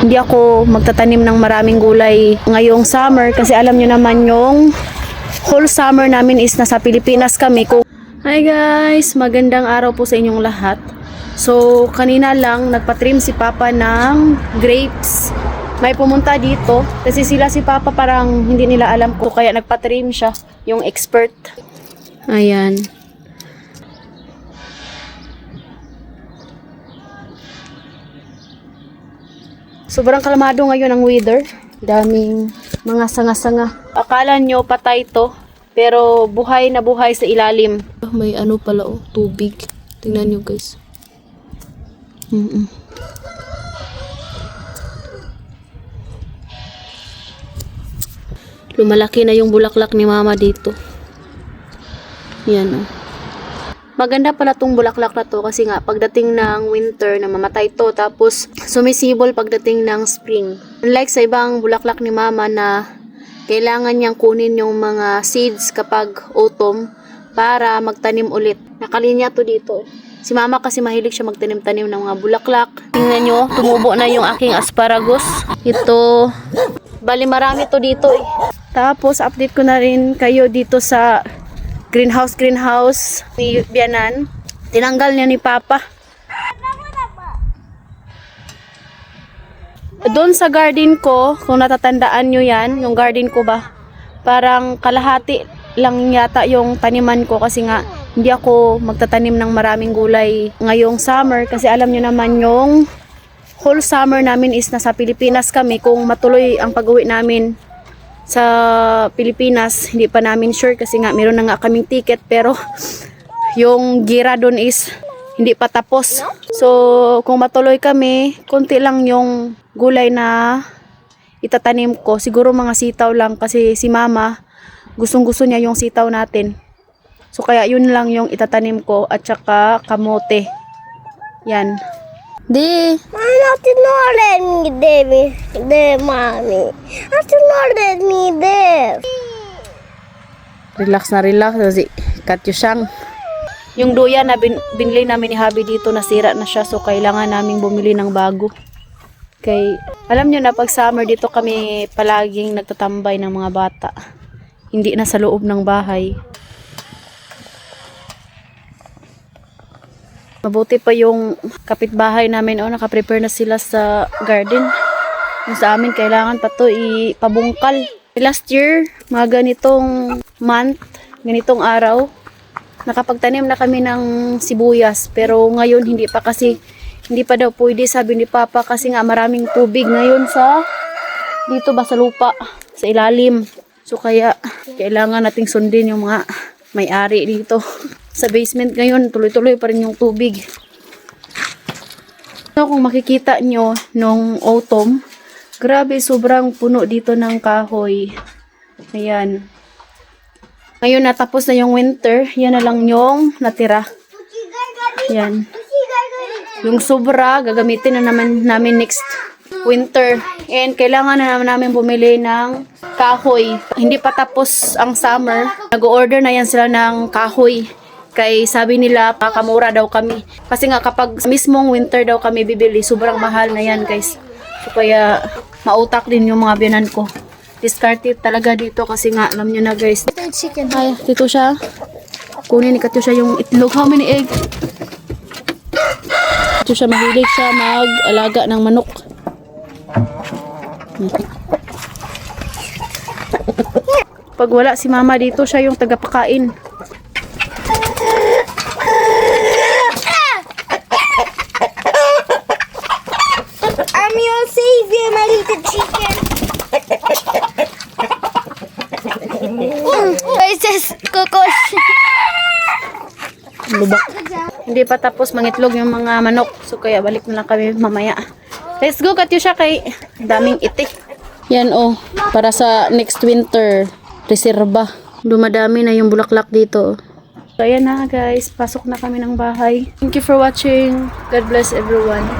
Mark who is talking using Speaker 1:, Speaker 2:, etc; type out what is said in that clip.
Speaker 1: Hindi ako magtatanim ng maraming gulay ngayong summer kasi alam nyo naman yung whole summer namin is nasa Pilipinas kami. Hi guys! Magandang araw po sa inyong lahat. So, kanina lang nagpatrim si Papa ng grapes. May pumunta dito kasi si Papa parang hindi nila alam ko kaya nagpatrim siya, yung expert. Ayan. Sobrang kalmado ngayon ang weather. Daming mga sanga-sanga. Akala nyo patay to, pero buhay na buhay sa ilalim. May ano pala oh, tubig. Tingnan nyo guys. Lumalaki na yung bulaklak ni Mama dito. Yan oh. Maganda pala tong bulaklak na to kasi nga pagdating ng winter na mamatay to tapos sumisibol pagdating ng spring. Unlike sa ibang bulaklak ni Mama na kailangan niyang kunin yung mga seeds kapag autumn para magtanim ulit. Nakalinya to dito. Si Mama kasi mahilig siya magtanim-tanim ng mga bulaklak. Tingnan nyo, tumubo na yung aking asparagus. Ito, bali marami to dito eh. Tapos update ko na rin kayo dito sa greenhouse ni Bianan. Tinanggal niya ni Papa. Doon sa garden ko, kung natatandaan nyo yan, yung garden ko ba, parang kalahati lang yata yung taniman ko kasi nga hindi ako magtatanim ng maraming gulay ngayong summer kasi alam nyo naman yung whole summer namin is nasa Pilipinas kami. Kung matuloy ang pag-uwi namin sa Pilipinas, hindi pa namin sure kasi nga meron na nga kaming ticket pero yung gira doon is hindi pa tapos. So kung matuloy kami, konti lang yung gulay na itatanim ko. Siguro mga sitaw lang kasi si Mama gustong-gusto niya yung sitaw natin. So kaya yun lang yung itatanim ko at saka kamote. Yan. Di.
Speaker 2: Mama, don't let me there, mommy. Don't let me there.
Speaker 1: Relax na relax kasi Katyusyang. Yung duyan na binili namin ni Habi dito nasira na siya so kailangan naming bumili ng bago. Kay alam nyo na pag summer dito kami palaging nagtatambay ng mga bata. Hindi na sa loob ng bahay. Mabuti pa yung kapitbahay namin nakaprepare na sila sa garden. Yung sa amin kailangan pa to ipabungkal. Last year, mga ganitong month, ganitong araw, nakapagtanim na kami ng sibuyas. Pero ngayon hindi pa kasi, hindi pa daw pwede sabi ni Papa kasi nga maraming tubig ngayon sa, dito ba sa lupa, sa ilalim. So kaya, kailangan nating sundin yung mga may-ari dito. Sa basement ngayon, tuloy-tuloy pa rin yung tubig. So, kung makikita nyo nung autumn, grabe sobrang puno dito ng kahoy. Ayan. Ngayon natapos na yung winter, yan na lang yung natira. Ayan. Yung sobra, gagamitin na naman namin next winter. And kailangan na namin bumili ng kahoy. Hindi pa tapos ang summer. Nag-order na yan sila ng kahoy. Kay sabi nila, pakamura daw kami. Kasi nga kapag mismong winter daw kami bibili, sobrang mahal na yan guys. So kaya mautak din yung mga biyanan ko. Discarded talaga dito kasi nga alam nyo na guys.
Speaker 2: Chicken.
Speaker 1: Ay, dito siya. Kunin ni Katyusya yung itlog. How many egg? Katyusya mahilig siya mag-alaga ng manok. Pag wala si Mama dito, siya yung tagapakain.
Speaker 2: I'm your savior, my little chicken. Princess Kokos.
Speaker 1: Lubak. Hindi pa tapos mangitlog yung mga manok. So kaya balik na lang kami mamaya. Let's go Katyusya kay daming itik. Yan oh, para sa next winter, reserba. Dumadami na yung bulaklak dito. So ayan na guys, pasok na kami ng bahay. Thank you for watching. God bless everyone.